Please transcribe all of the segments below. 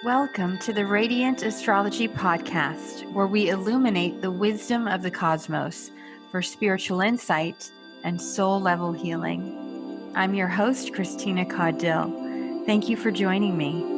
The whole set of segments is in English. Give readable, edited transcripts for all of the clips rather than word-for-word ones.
Welcome to the Radiant Astrology Podcast, where we illuminate the wisdom of the cosmos for spiritual insight and soul-level healing. I'm your host, Christina Caudill. Thank you for joining me.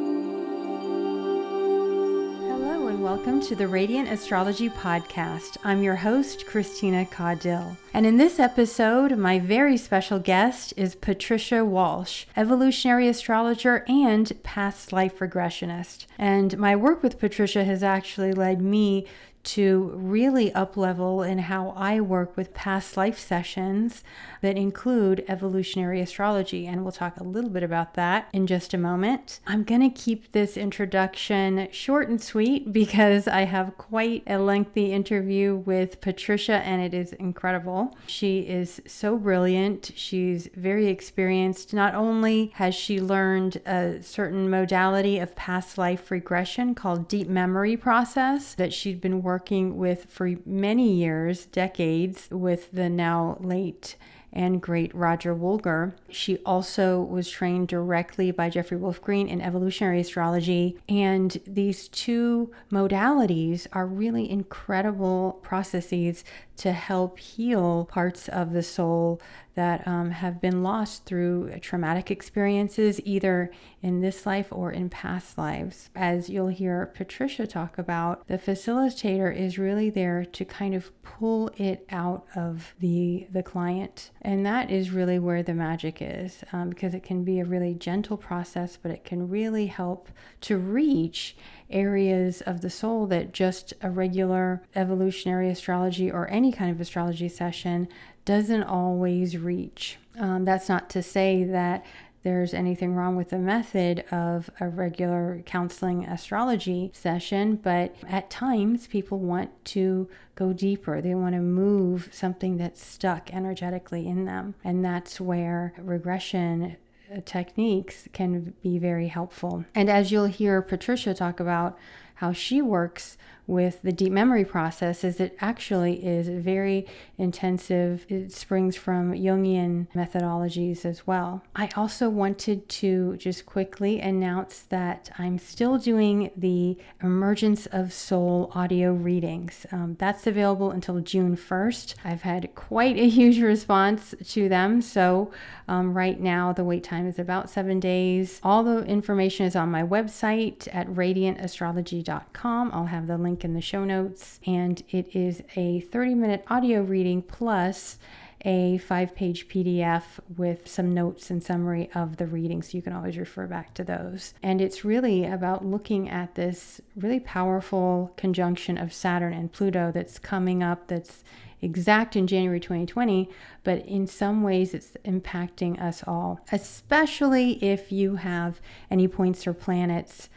Hello and welcome to the Radiant Astrology Podcast. I'm your host, Christina Caudill. And in this episode, my very special guest is Patricia Walsh, evolutionary astrologer and past life regressionist. And my work with Patricia has actually led me to really up-level in how I work with past life sessions that include evolutionary astrology. And we'll talk a little bit about that in just a moment. I'm going to keep this introduction short and sweet because I have quite a lengthy interview with Patricia and it is incredible. She is so brilliant. She's very experienced. Not only has she learned a certain modality of past life regression called deep memory process that she'd been working with for many years, decades, with the now late and great Roger Wolger. She also was trained directly by Jeffrey Wolf Green in evolutionary astrology. And these two modalities are really incredible processes to help heal parts of the soul that have been lost through traumatic experiences, either in this life or in past lives. As you'll hear Patricia talk about, the facilitator is really there to kind of pull it out of the client. And that is really where the magic is, because it can be a really gentle process, but it can really help to reach areas of the soul that just a regular evolutionary astrology or any kind of astrology session doesn't always reach. That's not to say that there's anything wrong with the method of a regular counseling astrology session, but at times people want to go deeper. They want to move something that's stuck energetically in them. And that's where regression techniques can be very helpful. And as you'll hear Patricia talk about how she works with the deep memory process, is it actually is very intensive. It springs from Jungian methodologies as well. I also wanted to just quickly announce that I'm still doing the Emergence of Soul audio readings. That's available until June 1st. I've had quite a huge response to them. So right now the wait time is about 7 days. All the information is on my website at radiantastrology.com. I'll have the link in the show notes, and it is a 30-minute audio reading plus a 5-page PDF with some notes and summary of the reading, so you can always refer back to those. And it's really about looking at this really powerful conjunction of Saturn and Pluto that's coming up, that's exact in January 2020, but in some ways it's impacting us all, especially if you have any points or planets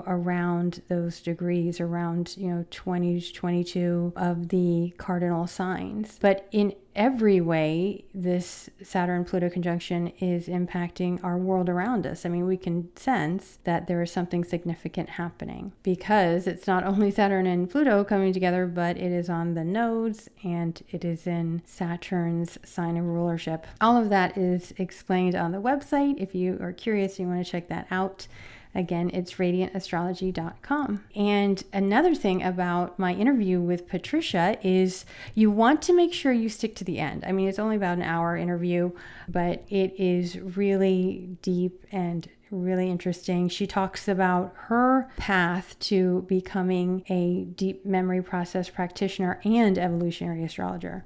around those degrees, around 20 to 22 of the cardinal signs. But in every way, this Saturn-Pluto conjunction is impacting our world around us. I mean, we can sense that there is something significant happening because it's not only Saturn and Pluto coming together, but it is on the nodes and it is in Saturn's sign of rulership. All of that is explained on the website. If you are curious, you want to check that out. Again, it's radiantastrology.com. And another thing about my interview with Patricia is you want to make sure you stick to the end. I mean, it's only about an hour interview, but it is really deep and really interesting. She talks about her path to becoming a deep memory process practitioner and evolutionary astrologer.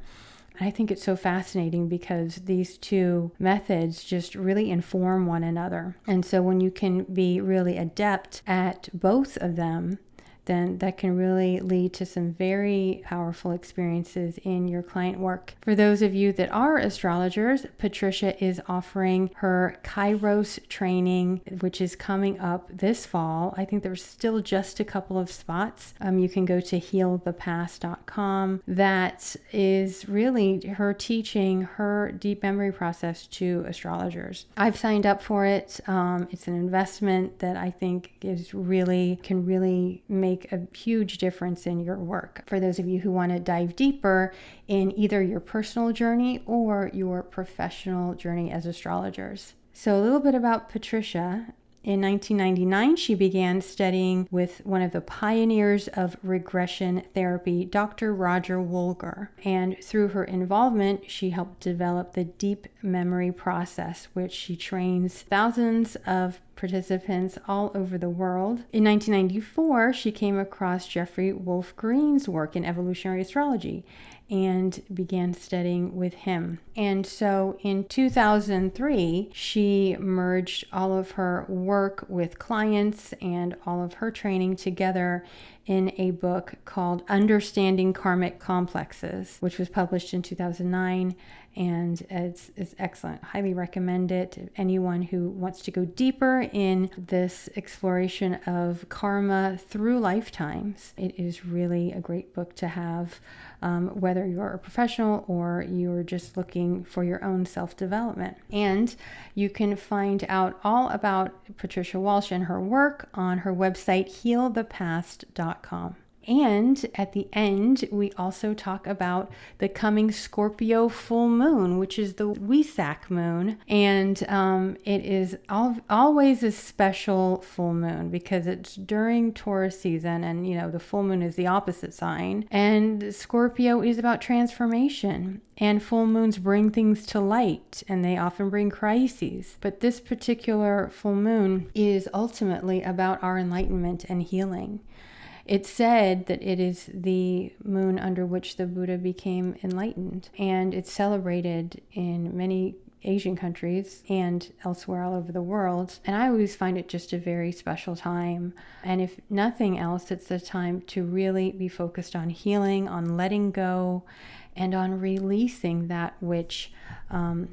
I think it's so fascinating because these two methods just really inform one another. And so when you can be really adept at both of them, then that can really lead to some very powerful experiences in your client work. For those of you that are astrologers, Patricia is offering her Kairos training, which is coming up this fall. I think there's still just a couple of spots. You can go to healthepast.com. That is really her teaching her deep memory process to astrologers. I've signed up for it. It's an investment that I think can really make a huge difference in your work. For those of you who want to dive deeper in either your personal journey or your professional journey as astrologers. So a little bit about Patricia. In 1999, she began studying with one of the pioneers of regression therapy, Dr. Roger Wolger. And through her involvement, she helped develop the deep memory process, which she trains thousands of participants all over the world. In 1994, she came across Jeffrey Wolf Green's work in evolutionary astrology and began studying with him. And so in 2003, she merged all of her work with clients and all of her training together in a book called Understanding Karmic Complexes, which was published in 2009. And it's excellent. Highly recommend it to anyone who wants to go deeper in this exploration of karma through lifetimes. It is really a great book to have, whether you're a professional or you're just looking for your own self-development. And you can find out all about Patricia Walsh and her work on her website, healthepast.com. And at the end, we also talk about the coming Scorpio Full Moon, which is the Wesak moon. And it is always a special full moon because it's during Taurus season. And, you know, the full moon is the opposite sign. And Scorpio is about transformation. And full moons bring things to light, and they often bring crises. But this particular full moon is ultimately about our enlightenment and healing. It's said that it is the moon under which the Buddha became enlightened, and it's celebrated in many Asian countries and elsewhere all over the world. And I always find it just a very special time. And if nothing else, it's a time to really be focused on healing, on letting go, and on releasing that which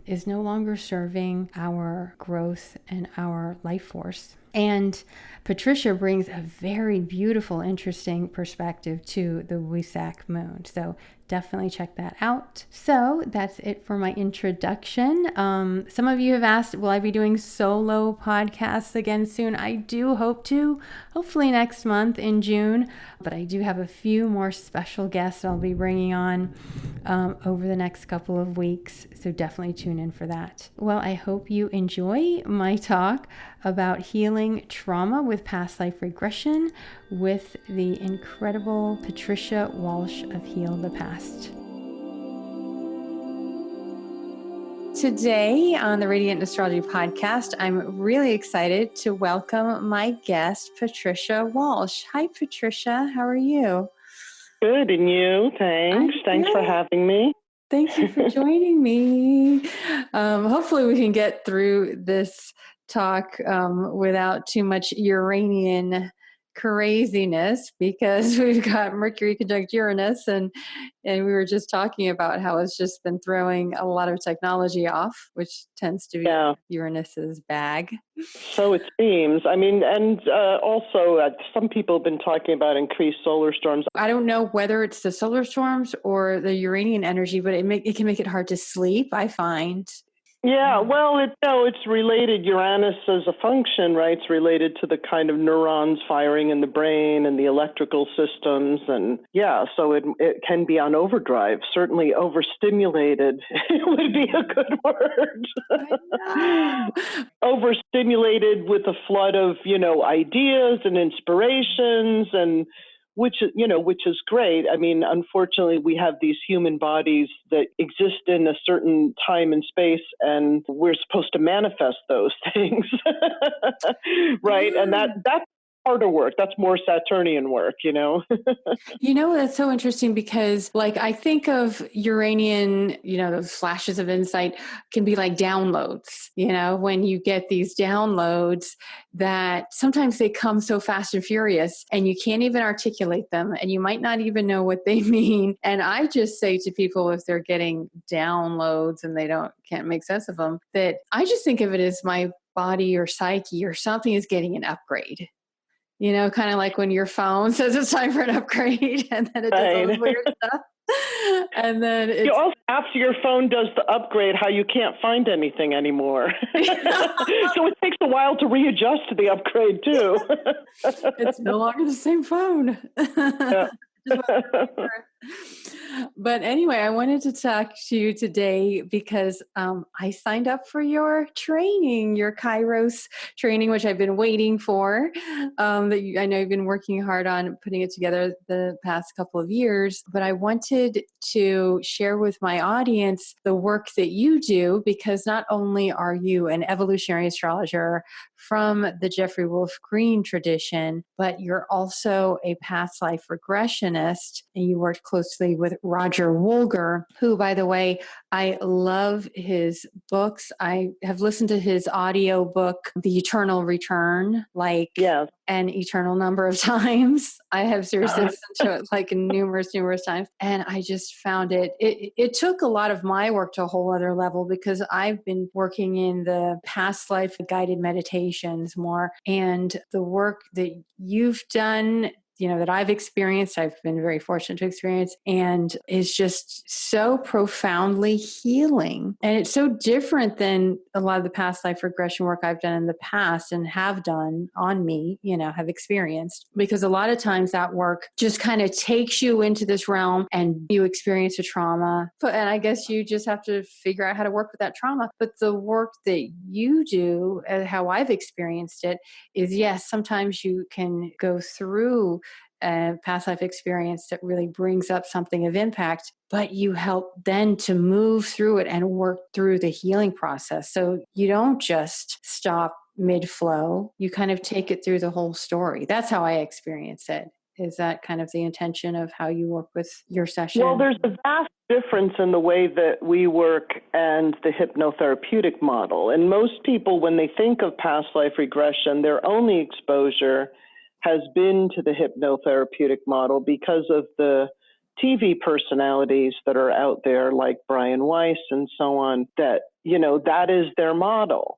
is no longer serving our growth and our life force. And Patricia brings a very beautiful, interesting perspective to the Wesak moon. So definitely check that out. So that's it for my introduction. Some of you have asked, will I be doing solo podcasts again soon? I do hope to, hopefully next month in June. But I do have a few more special guests I'll be bringing on over the next couple of weeks. So definitely tune in for that. Well, I hope you enjoy my talk about healing trauma with past life regression with the incredible Patricia Walsh of Heal the Past. Today on the Radiant Astrology Podcast, I'm really excited to welcome my guest, Patricia Walsh. Hi, Patricia. How are you? Good, and you? Thanks. Thanks for having me. Thank you for joining me. Hopefully we can get through this talk without too much Uranian craziness, because we've got Mercury conjunct Uranus, and we were just talking about how it's just been throwing a lot of technology off, which tends to be Uranus's bag. So it seems. I mean, and also some people have been talking about increased solar storms. I don't know whether it's the solar storms or the Uranian energy, but it can make it hard to sleep, I find. Yeah, well, it's related. Uranus as a function, right? It's related to the kind of neurons firing in the brain and the electrical systems. And yeah, so it can be on overdrive, certainly overstimulated. It would be a good word. Overstimulated with a flood of, ideas and inspirations, and which is great. I mean, unfortunately, we have these human bodies that exist in a certain time and space, and we're supposed to manifest those things, right? And that's harder work. That's more Saturnian work, That's so interesting because, I think of Uranian, those flashes of insight can be like downloads, when you get these downloads that sometimes they come so fast and furious and you can't even articulate them and you might not even know what they mean. And I just say to people, if they're getting downloads and they can't make sense of them, that I just think of it as my body or psyche or something is getting an upgrade. Kind of like when your phone says it's time for an upgrade and then it does all this weird stuff. And then you also, after your phone does the upgrade, how you can't find anything anymore. So it takes a while to readjust to the upgrade too. It's no longer the same phone. Yeah. But anyway, I wanted to talk to you today because I signed up for your training, your Kairos training, which I've been waiting for. I know you've been working hard on putting it together the past couple of years. But I wanted to share with my audience the work that you do, because not only are you an evolutionary astrologer from the Jeffrey Wolf Green tradition, but you're also a past life regressionist, and you worked closely with Roger Wolger, who, by the way, I love his books. I have listened to his audio book, The Eternal Return, like an eternal number of times. I have seriously listened to it like numerous times. And I just found it took a lot of my work to a whole other level, because I've been working in the past life guided meditations more, and the work that you've done, that I've experienced, I've been very fortunate to experience, and is just so profoundly healing. And it's so different than a lot of the past life regression work I've done in the past and have done on me, have experienced, because a lot of times that work just kind of takes you into this realm and you experience a trauma. And I guess you just have to figure out how to work with that trauma. But the work that you do, how I've experienced it, is yes, sometimes you can go through a past life experience that really brings up something of impact, but you help then to move through it and work through the healing process. So you don't just stop mid-flow, you kind of take it through the whole story. That's how I experience it. Is that kind of the intention of how you work with your session? Well, there's a vast difference in the way that we work and the hypnotherapeutic model. And most people, when they think of past life regression, their only exposure has been to the hypnotherapeutic model because of the TV personalities that are out there, like Brian Weiss and so on, that, that is their model.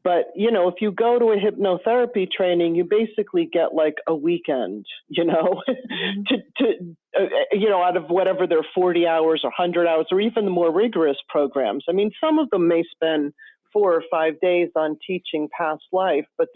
But, if you go to a hypnotherapy training, you basically get like a weekend, out of whatever their 40 hours or 100 hours, or even the more rigorous programs. I mean, some of them may spend 4 or 5 days on teaching past life, but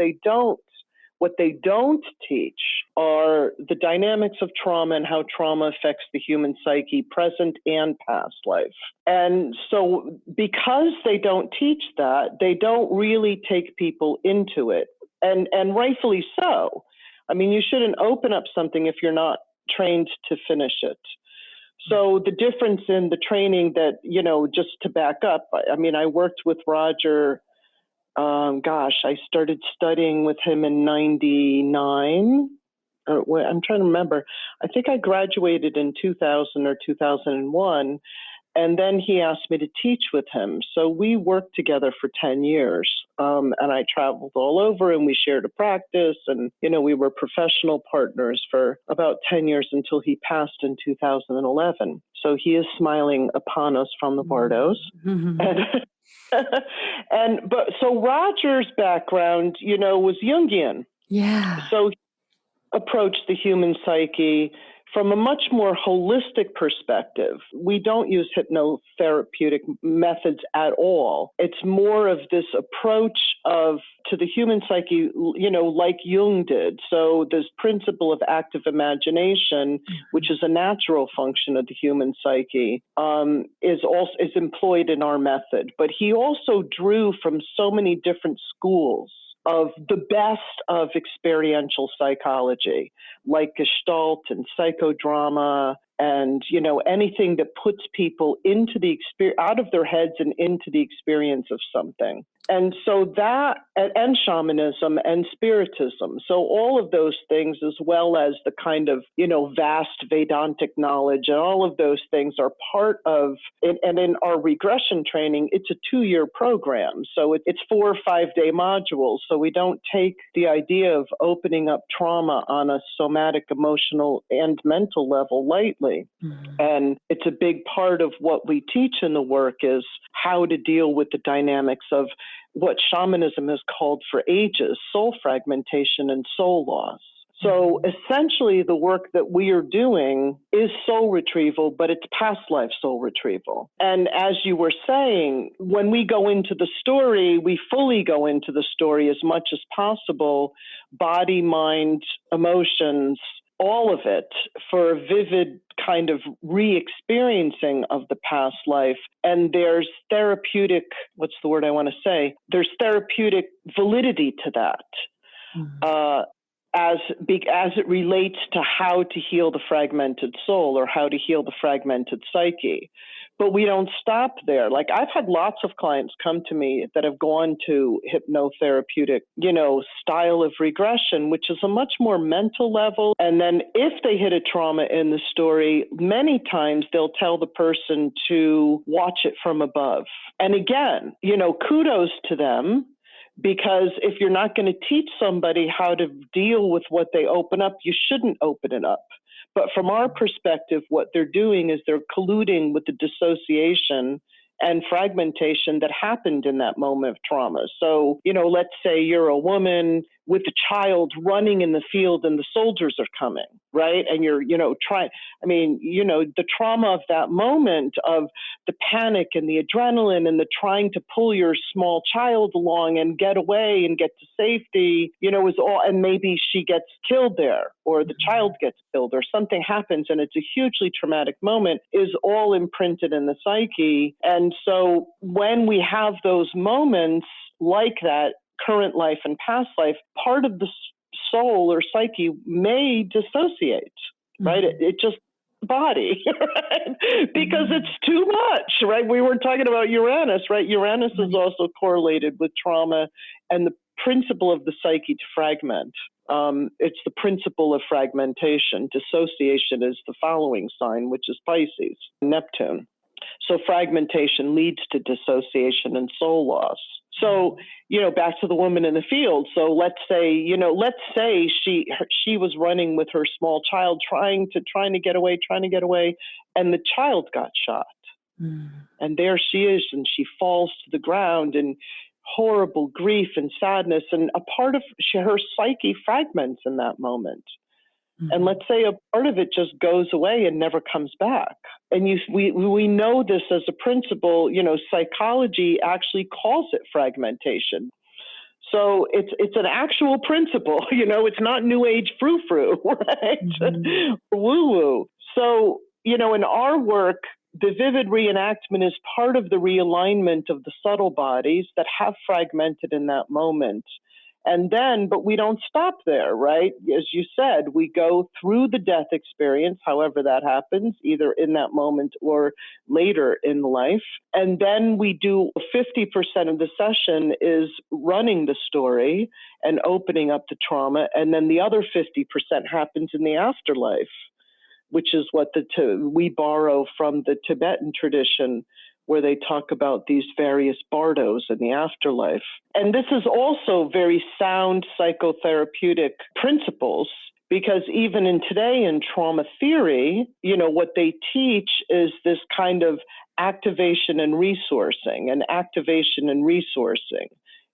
what they don't teach are the dynamics of trauma and how trauma affects the human psyche, present and past life. And so because they don't teach that, they don't really take people into it. And rightfully so. I mean, you shouldn't open up something if you're not trained to finish it. So the difference in the training that, just to back up, I worked with Roger. I started studying with him in 99. I'm trying to remember. I think I graduated in 2000 or 2001. And then he asked me to teach with him. So we worked together for 10 years. And I traveled all over and we shared a practice. And, we were professional partners for about 10 years until he passed in 2011. So he is smiling upon us from the Bardos. Mm-hmm. So Roger's background, was Jungian. Yeah. So he approached the human psyche from a much more holistic perspective. We don't use hypnotherapeutic methods at all. It's more of this approach to the human psyche, like Jung did. So this principle of active imagination, which is a natural function of the human psyche, is employed in our method. But he also drew from so many different schools of the best of experiential psychology, like Gestalt and psychodrama, and anything that puts people into the out of their heads and into the experience of something. And so that, and shamanism and spiritism. So all of those things, as well as the kind of, vast Vedantic knowledge, and all of those things are part of, and in our regression training, it's a 2-year program. So it's 4 or 5 day modules. So we don't take the idea of opening up trauma on a somatic, emotional, and mental level lightly. Mm-hmm. And it's a big part of what we teach in the work is how to deal with the dynamics of what shamanism has called for ages, soul fragmentation and soul loss. So essentially the work that we are doing is soul retrieval, but it's past life soul retrieval. And as you were saying, when we go into the story, we fully go into the story as much as possible, body, mind, emotions, all of it for a vivid kind of re-experiencing of the past life. And there's therapeutic, what's the word I want to say? There's therapeutic validity to that. As it relates to how to heal the fragmented soul or how to heal the fragmented psyche. But we don't stop there. Like, I've had lots of clients come to me that have gone to hypnotherapeutic, style of regression, which is a much more mental level. And then if they hit a trauma in the story, many times they'll tell the person to watch it from above. And again, kudos to them. Because if you're not going to teach somebody how to deal with what they open up, you shouldn't open it up. But from our perspective, what they're doing is they're colluding with the dissociation and fragmentation that happened in that moment of trauma. So, let's say you're a woman with a child running in the field and the soldiers are coming, right? And you're, the trauma of that moment of the panic and the adrenaline and the trying to pull your small child along and get away and get to safety, is all, and maybe she gets killed there or the child gets killed or something happens and it's a hugely traumatic moment, is all imprinted in the psyche. And so when we have those moments like that, current life and past life, part of the soul or psyche may dissociate, right? It just body, right? Because it's too much, right? We were talking about Uranus, right? Uranus is also correlated with trauma and the principle of the psyche to fragment. It's the principle of fragmentation. Dissociation is the following sign, which is Pisces, Neptune. So fragmentation leads to dissociation and soul loss. So, back to the woman in the field. So let's say she was running with her small child, trying to get away, and the child got shot. And there she is, and she falls to the ground in horrible grief and sadness, and a part of her psyche fragments in that moment. And let's say a part of it just goes away and never comes back. And we know this as a principle, psychology actually calls it fragmentation. So it's an actual principle, it's not new age frou-frou, right? Woo-woo. So, in our work, the vivid reenactment is part of the realignment of the subtle bodies that have fragmented in that moment. And then, but we don't stop there, right? As you said, we go through the death experience, however that happens, either in that moment or later in life. And then we do 50% of the session is running the story and opening up the trauma. And then the other 50% happens in the afterlife, which is what we borrow from the Tibetan tradition, where they talk about these various bardos in the afterlife. And this is also very sound psychotherapeutic principles, because even today in trauma theory, what they teach is this kind of activation and resourcing.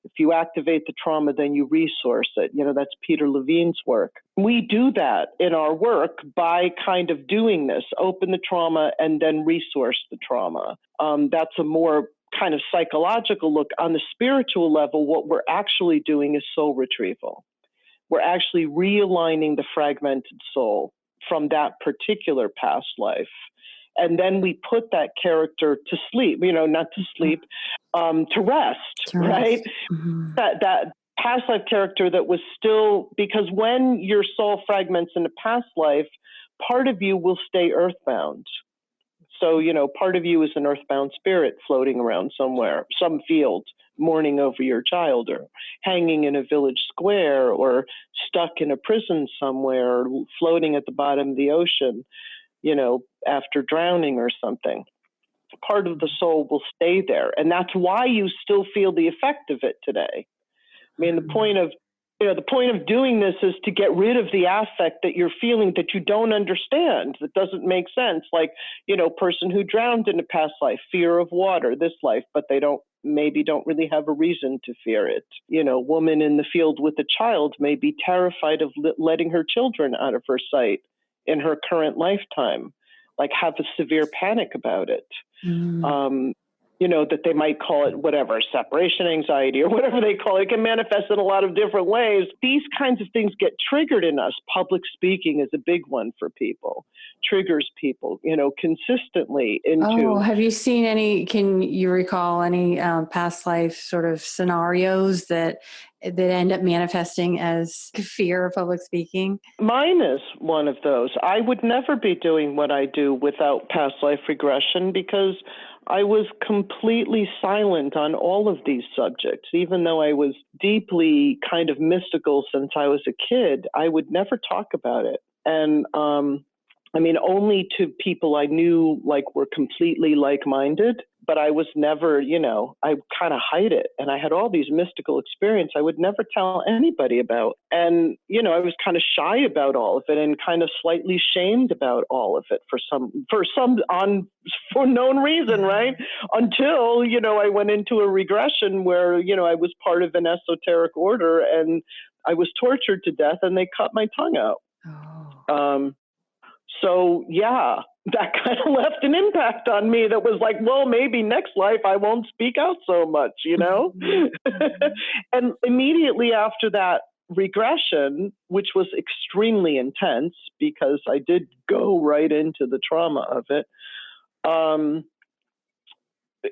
If you activate the trauma, then you resource it. That's Peter Levine's work. We do that in our work by kind of doing this, open the trauma and then resource the trauma. That's a more kind of psychological look. On the spiritual level, what we're actually doing is soul retrieval. We're actually realigning the fragmented soul from that particular past life. And then we put that character to sleep, not to sleep, to rest, right? That past life character that was still, because when your soul fragments in a past life, part of you will stay earthbound. So, part of you is an earthbound spirit floating around somewhere, some field, mourning over your child, or hanging in a village square, or stuck in a prison somewhere, or floating at the bottom of the ocean, after drowning or something. Part of the soul will stay there. And that's why you still feel the effect of it today. I mean, the point of doing this is to get rid of the affect that you're feeling that you don't understand, that doesn't make sense. Like, person who drowned in a past life, fear of water, this life, but they don't really have a reason to fear it. Woman in the field with a child may be terrified of letting her children out of her sight in her current lifetime, like have a severe panic about it. that they might call it whatever, separation anxiety or whatever they call it. It can manifest in a lot of different ways. These kinds of things get triggered in us. Public speaking is a big one for people, triggers people, consistently into. Oh, have you seen can you recall any past life sort of scenarios that end up manifesting as fear of public speaking? Mine is one of those. I would never be doing what I do without past life regression, because I was completely silent on all of these subjects. Even though I was deeply kind of mystical since I was a kid, I would never talk about it. And only to people I knew were completely like-minded, but I was never, I kind of hide it. And I had all these mystical experiences I would never tell anybody about. And, I was kind of shy about all of it and kind of slightly shamed about all of it for known reason, right? Until, I went into a regression where, I was part of an esoteric order and I was tortured to death and they cut my tongue out. Oh. So, yeah, that kind of left an impact on me that was like, well, maybe next life I won't speak out so much, And immediately after that regression, which was extremely intense because I did go right into the trauma of it,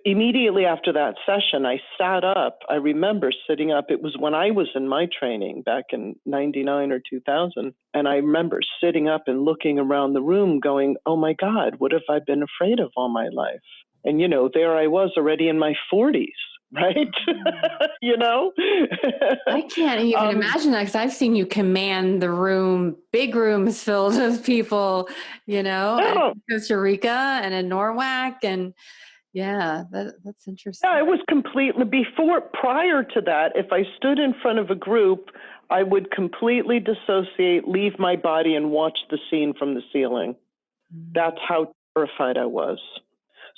immediately after that session, I sat up. I remember sitting up. It was when I was in my training back in 99 or 2000. And I remember sitting up and looking around the room going, oh my God, what have I been afraid of all my life? And, there I was already in my 40s, right? I can't even imagine that, because I've seen you command the room, big rooms filled with people, in Costa Rica and in Norwalk. And yeah, that's interesting. Yeah, it was completely prior to that, if I stood in front of a group, I would completely dissociate, leave my body, and watch the scene from the ceiling. That's how terrified I was.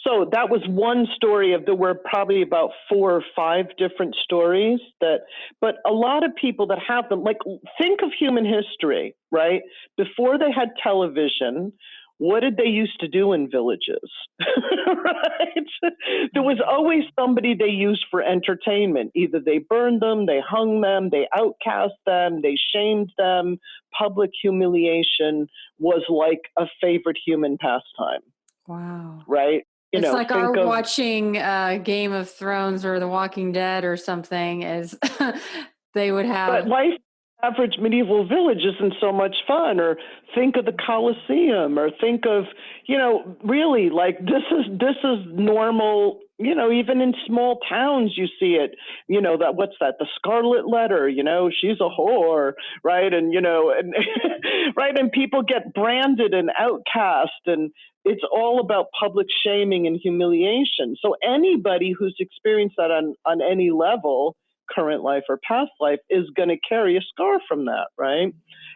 So that was one story there were probably about 4 or 5 different stories but a lot of people that have them, think of human history, right? Before they had television, what did they used to do in villages? Right? There was always somebody they used for entertainment. Either they burned them, they hung them, they outcast them, they shamed them. Public humiliation was like a favorite human pastime. Wow. Right? It's like watching Game of Thrones or The Walking Dead or something, as they would have. But life average medieval village isn't so much fun. Or think of the Colosseum, or think of, really this is normal, even in small towns you see it, the Scarlet Letter, she's a whore, right? And, right. And people get branded and outcast, and it's all about public shaming and humiliation. So anybody who's experienced that on any level, current life or past life, is going to carry a scar from that, right?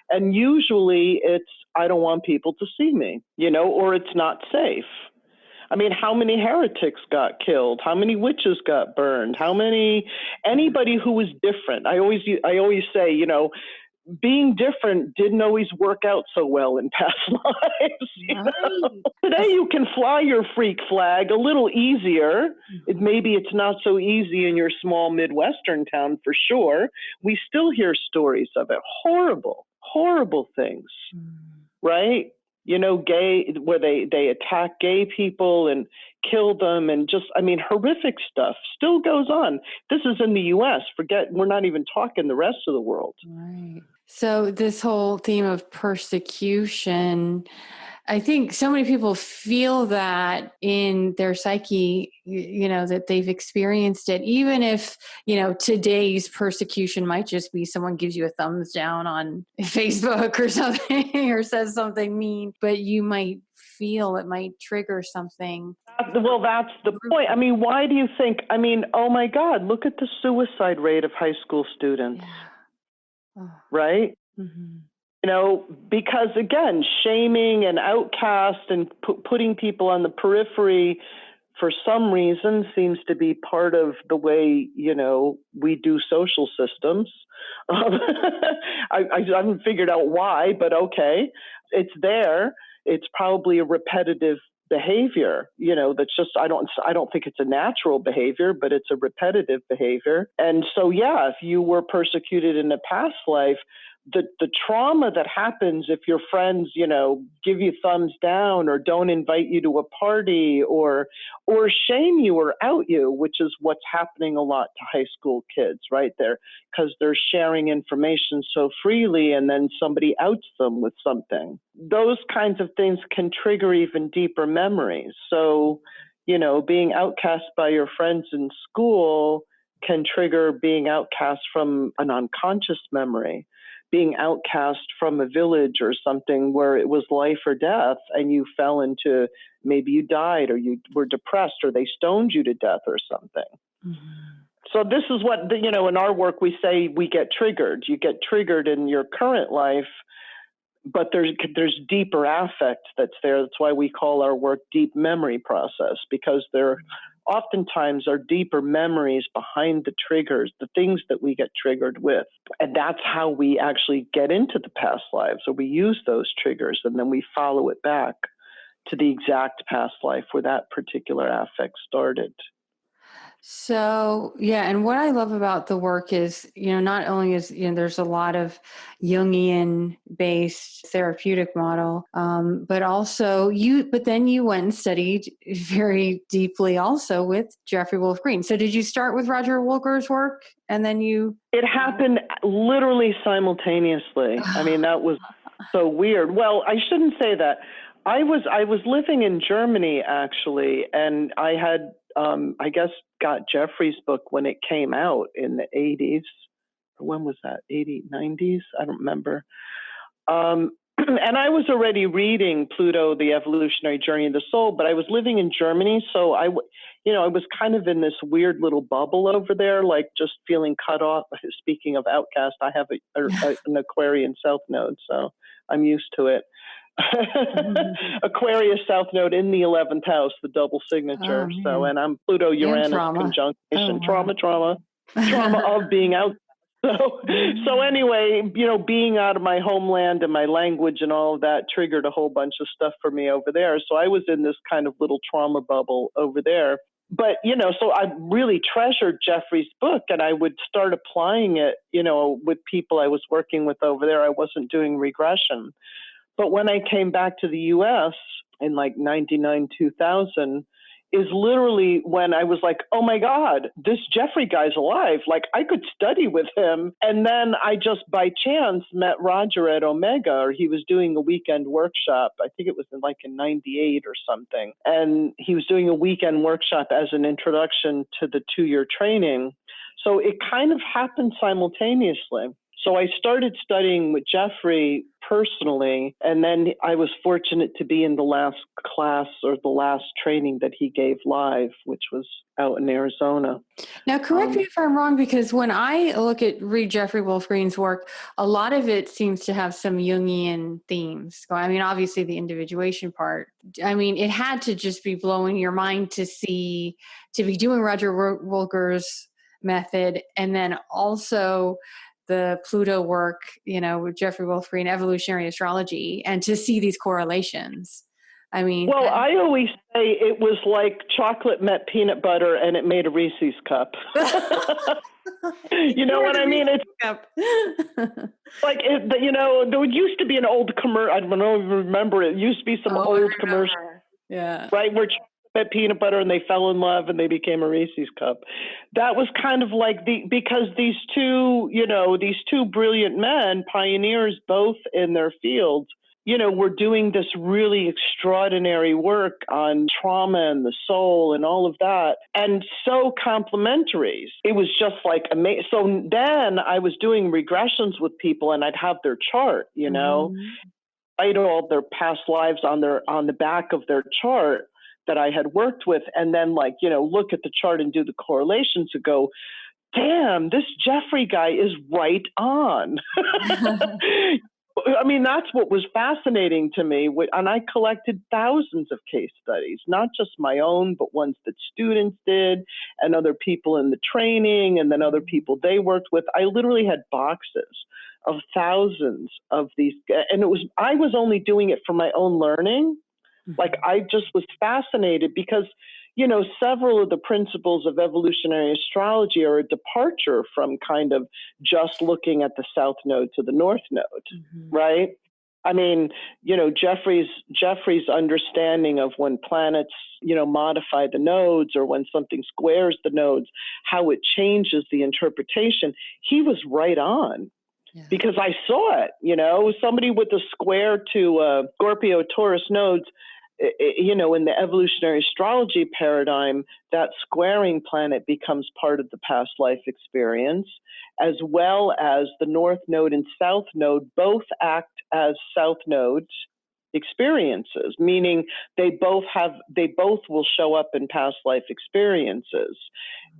And usually it's, I don't want people to see me, or it's not safe. I mean, how many heretics got killed? How many witches got burned? Anybody who was different? I always say, being different didn't always work out so well in past lives. Right. Today you can fly your freak flag a little easier. Maybe it's not so easy in your small Midwestern town, for sure. We still hear stories of it. Horrible things, right? Gay, where they attack gay people and kill them, and horrific stuff still goes on. This is in the U.S. We're not even talking the rest of the world. Right. So this whole theme of persecution, I think so many people feel that in their psyche, that they've experienced it, even if, today's persecution might just be someone gives you a thumbs down on Facebook or something, or says something mean, but you might feel it might trigger something. Well, that's the point. Why do you think, oh my God, look at the suicide rate of high school students. Yeah. Oh. Right? Mm-hmm. Because again, shaming and outcast and putting people on the periphery for some reason seems to be part of the way, we do social systems. I haven't figured out why, but okay, it's there. It's probably a repetitive behavior, that's just, I don't think it's a natural behavior, but it's a repetitive behavior. And so, yeah, if you were persecuted in a past life, the trauma that happens if your friends, give you thumbs down or don't invite you to a party or shame you or out you, which is what's happening a lot to high school kids, right there, because they're sharing information so freely and then somebody outs them with something. Those kinds of things can trigger even deeper memories. So, being outcast by your friends in school can trigger being outcast from an unconscious memory. Being outcast from a village or something where it was life or death and you fell into, maybe you died or you were depressed or they stoned you to death or something. Mm-hmm. So this is what, in our work, we say we get triggered. You get triggered in your current life, but there's deeper affect that's there. That's why we call our work deep memory process, because there oftentimes are deeper memories behind the triggers, the things that we get triggered with. And that's how we actually get into the past lives, or we use those triggers and then we follow it back to the exact past life where that particular affect started. So, yeah. And what I love about the work is, not only is, there's a lot of Jungian based therapeutic model, but also but then you went and studied very deeply also with Jeffrey Wolf Green. So did you start with Roger Wilker's work and then It happened literally simultaneously. I mean, that was so weird. Well, I shouldn't say that. I was living in Germany actually, and I had, I guess, got Jeffrey's book when it came out in the 80s. When was that? 80s, 90s? I don't remember. And I was already reading Pluto, The Evolutionary Journey of the Soul, but I was living in Germany. So I was kind of in this weird little bubble over there, like just feeling cut off. Speaking of outcast, I have an Aquarian South Node, so I'm used to it. Aquarius South Node in the 11th house, the double signature. So, and I'm Pluto Uranus conjunction, trauma of being out. So anyway, being out of my homeland and my language and all of that triggered a whole bunch of stuff for me over there. So I was in this kind of little trauma bubble over there. But, so I really treasured Jeffrey's book and I would start applying it, with people I was working with over there. I wasn't doing regression. But when I came back to the U.S. in like 99, 2000, is literally when I was like, oh my God, this Jeffrey guy's alive. Like I could study with him. And then I just by chance met Roger at Omega, or he was doing a weekend workshop. I think it was in 98 or something. And he was doing a weekend workshop as an introduction to the 2-year training. So it kind of happened simultaneously. So I started studying with Jeffrey personally, and then I was fortunate to be in the last class or the last training that he gave live, which was out in Arizona. Now, correct me if I'm wrong, because when I read Jeffrey Wolf Green's work, a lot of it seems to have some Jungian themes. I mean, obviously the individuation part. I mean, it had to just be blowing your mind to be doing Roger Wilker's method, and then also the Pluto work, with Jeffrey Wolf Green, evolutionary astrology, and to see these correlations. I mean, well, I always say it was like chocolate met peanut butter and it made a Reese's cup. You know what I mean? It's like, there used to be an old commercial. I don't even remember it. It used to be some old commercial. Yeah. Right. Where chocolate peanut butter and they fell in love and they became a Reese's cup. That was kind of like because these two brilliant men, pioneers both in their fields, were doing this really extraordinary work on trauma and the soul and all of that. And so complementary. It was just like amazing. So then I was doing regressions with people and I'd have their chart, write all their past lives on the back of their chart that I had worked with, and then look at the chart and do the correlations to go, damn, this Jeffrey guy is right on. I mean, that's what was fascinating to me. And I collected thousands of case studies, not just my own, but ones that students did and other people in the training and then other people they worked with. I literally had boxes of thousands of these. And I was only doing it for my own learning. Like, I just was fascinated because, several of the principles of evolutionary astrology are a departure from kind of just looking at the south node to the north node, right? I mean, Jeffrey's understanding of when planets, modify the nodes, or when something squares the nodes, how it changes the interpretation. He was right on. Yeah. Because I saw it, somebody with a square to Scorpio Taurus nodes, in the evolutionary astrology paradigm, that squaring planet becomes part of the past life experience, as well as the north node and south node both act as south nodes experiences, meaning they both will show up in past life experiences.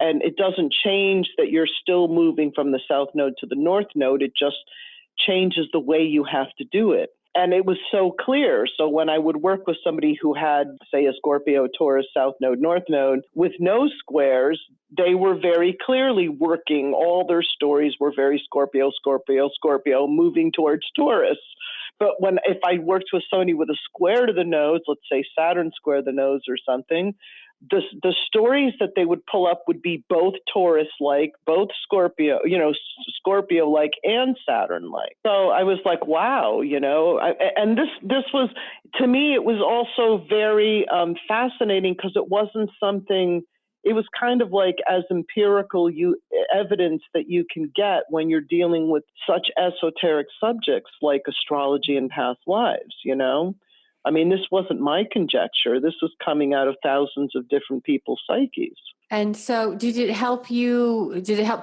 And it doesn't change that you're still moving from the south node to the north node. It just changes the way you have to do it. And it was so clear. So when I would work with somebody who had, say, a Scorpio, Taurus, South Node, North Node, with no squares, they were very clearly working. All their stories were very Scorpio, Scorpio, Scorpio, moving towards Taurus. But if I worked with somebody with a square to the nodes, let's say Saturn square the nodes or something, the stories that they would pull up would be both Taurus-like, both Scorpio, Scorpio-like and Saturn-like. So I was like, wow, and this was, to me, it was also very fascinating because it wasn't something, it was kind of like as empirical evidence that you can get when you're dealing with such esoteric subjects like astrology and past lives, I mean, this wasn't my conjecture. This was coming out of thousands of different people's psyches. And so did it help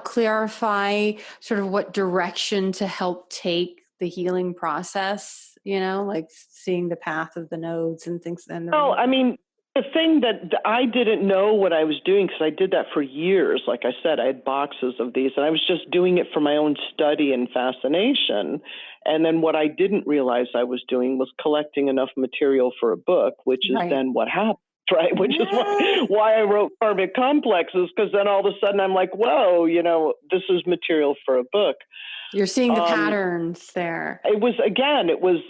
clarify sort of what direction to help take the healing process, like seeing the path of the nodes and things? I mean, the thing that I didn't know what I was doing, because I did that for years. Like I said, I had boxes of these, and I was just doing it for my own study and fascination. And then what I didn't realize I was doing was collecting enough material for a book, which is then what happened, right? Which is why I wrote Karmic Complexes, because then all of a sudden I'm like, whoa, this is material for a book. You're seeing the patterns there. It was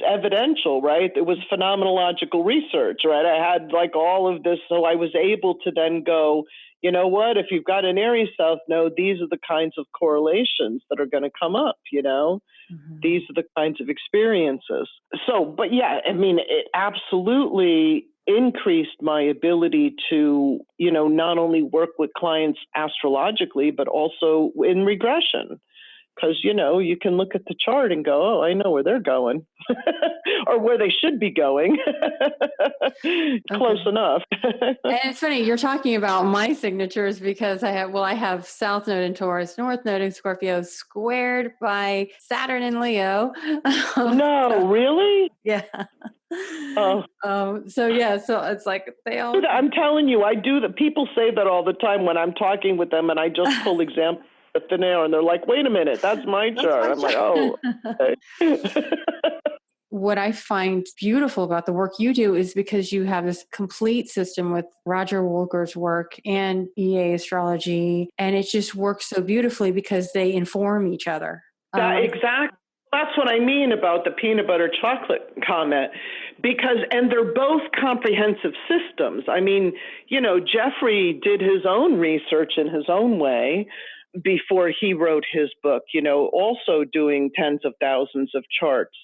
evidential, right? It was phenomenological research, right? I had like all of this, so I was able to then go, you know what, if you've got an Aries South Node, these are the kinds of correlations that are going to come up, These are the kinds of experiences. So, but yeah, I mean, it absolutely increased my ability to, not only work with clients astrologically, but also in regression. Because, you can look at the chart and go, oh, I know where they're going or where they should be going. Close enough. And it's funny, you're talking about my signatures because I have South Node in Taurus, North Node in Scorpio, squared by Saturn in Leo. No, really? Yeah. So it's like they all. I'm telling you, I do that. People say that all the time when I'm talking with them, and I just pull examples of thin air, and they're like, "Wait a minute, that's my chart." I'm like, "Oh." Okay. What I find beautiful about the work you do is because you have this complete system with Roger Wolger's work and EA Astrology, and it just works so beautifully because they inform each other. Exactly. That's what I mean about the peanut butter chocolate comment, and they're both comprehensive systems. I mean, Jeffrey did his own research in his own way before he wrote his book, also doing tens of thousands of charts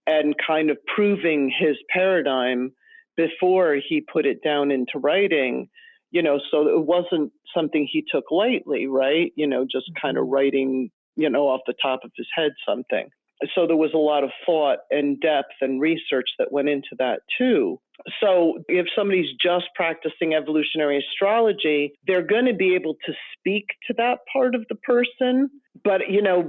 and kind of proving his paradigm before he put it down into writing, so it wasn't something he took lightly, right? Just kind of writing, off the top of his head something. So there was a lot of thought and depth and research that went into that too. So if somebody's just practicing evolutionary astrology, they're going to be able to speak to that part of the person. But,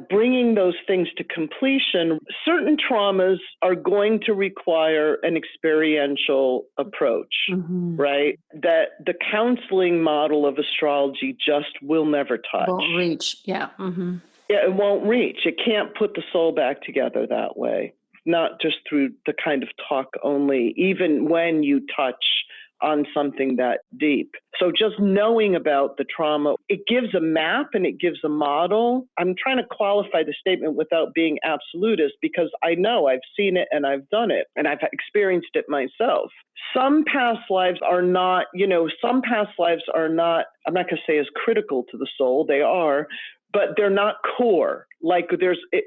bringing those things to completion, certain traumas are going to require an experiential approach, right? That the counseling model of astrology just will never touch. Won't reach, yeah. Yeah, it won't reach. It can't put the soul back together that way, not just through the kind of talk only, even when you touch on something that deep. So just knowing about the trauma, it gives a map and it gives a model. I'm trying to qualify the statement without being absolutist, because I know I've seen it and I've done it and I've experienced it myself. Some past lives are not, some past lives are not, I'm not going to say as critical to the soul, they are, but they're not core. Like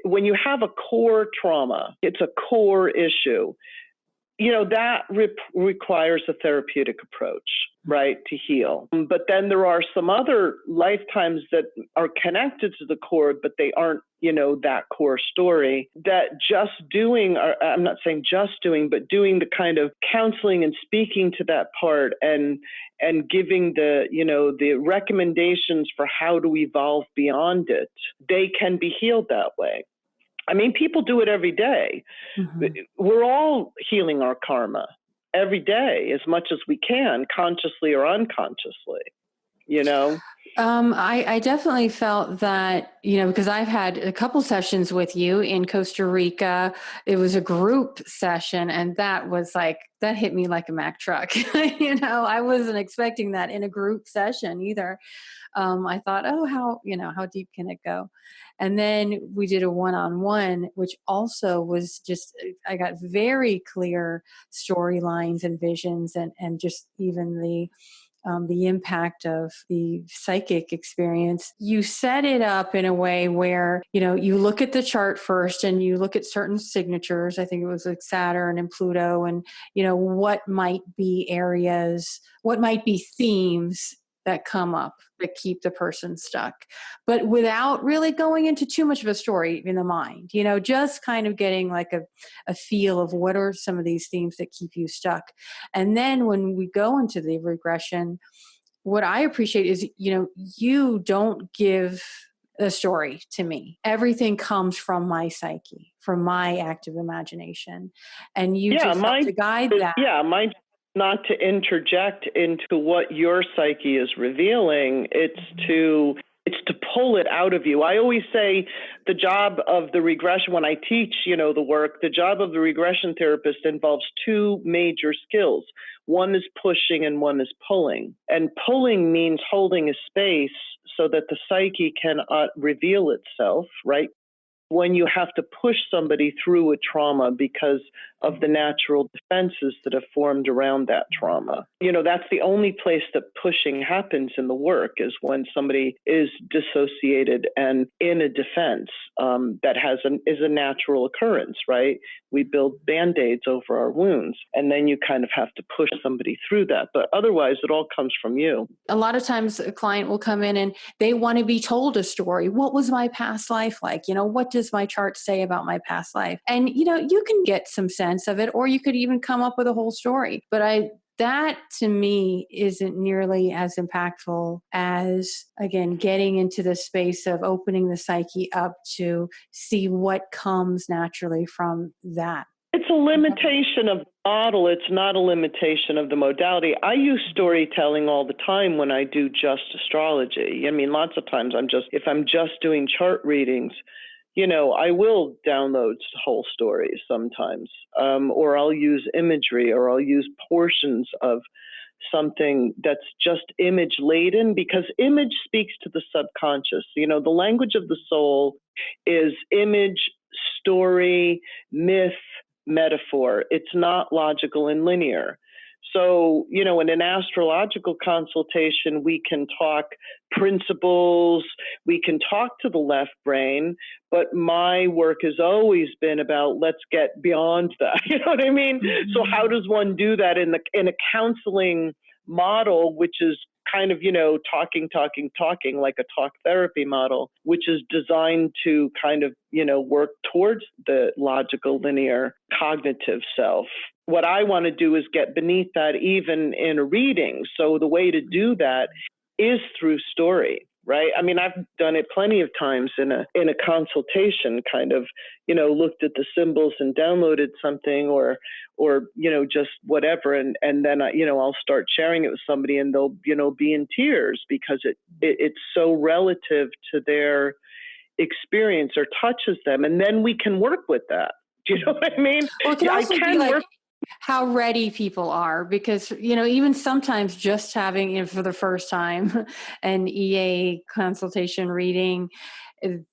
when you have a core trauma, it's a core issue. That requires a therapeutic approach, right, to heal. But then there are some other lifetimes that are connected to the core, but they aren't, that core story, that just doing, or I'm not saying just doing, but doing the kind of counseling and speaking to that part and giving the recommendations for how to evolve beyond it, they can be healed that way. I mean, people do it every day. Mm-hmm. We're all healing our karma every day as much as we can, consciously or unconsciously, I definitely felt that, because I've had a couple sessions with you in Costa Rica. It was a group session, and that hit me like a Mack truck. I wasn't expecting that in a group session either. I thought, how deep can it go? And then we did a one-on-one, which also was I got very clear storylines and visions and just even the impact of the psychic experience. You set it up in a way where, you look at the chart first and you look at certain signatures. I think it was like Saturn and Pluto and, what might be areas, what might be themes that come up that keep the person stuck, but without really going into too much of a story in the mind, just kind of getting like a feel of what are some of these themes that keep you stuck. And then when we go into the regression, what I appreciate is, you don't give a story to me. Everything comes from my psyche, from my active imagination. And you just have to guide that. Yeah, mine not to interject into what your psyche is revealing. It's to pull it out of you. I always say the job of the regression, when I teach, the work, the job of the regression therapist involves two major skills. One is pushing and one is pulling. And pulling means holding a space so that the psyche can reveal itself, right? When you have to push somebody through a trauma because of the natural defenses that have formed around that trauma. That's the only place that pushing happens in the work, is when somebody is dissociated and in a defense that is a natural occurrence, right? We build Band-Aids over our wounds, and then you kind of have to push somebody through that. But otherwise, it all comes from you. A lot of times a client will come in and they want to be told a story. What was my past life like? What does my chart say about my past life? And, you can get some sense of it, or you could even come up with a whole story. But that to me isn't nearly as impactful as, again, getting into the space of opening the psyche up to see what comes naturally from that. It's a limitation of the model. It's not a limitation of the modality. I use storytelling all the time when I do just astrology. I mean, lots of times if I'm just doing chart readings, I will download whole stories sometimes, or I'll use imagery, or I'll use portions of something that's just image laden, because image speaks to the subconscious. The language of the soul is image, story, myth, metaphor. It's not logical and linear. So, in an astrological consultation, we can talk principles, we can talk to the left brain, but my work has always been about, let's get beyond that. You know what I mean? Mm-hmm. So how does one do that in a counseling model, which is kind of, talking, like a talk therapy model, which is designed to kind of, work towards the logical, linear, cognitive self. What I want to do is get beneath that even in a reading. So the way to do that is through story, right? I mean, I've done it plenty of times in a consultation, kind of, looked at the symbols and downloaded something or just whatever. And then, I'll start sharing it with somebody and they'll, be in tears because it's so relative to their experience or touches them. And then we can work with that. Do you know what I mean? Well, it can also be like, how ready people are, because, even sometimes just having, for the first time, an EA consultation reading,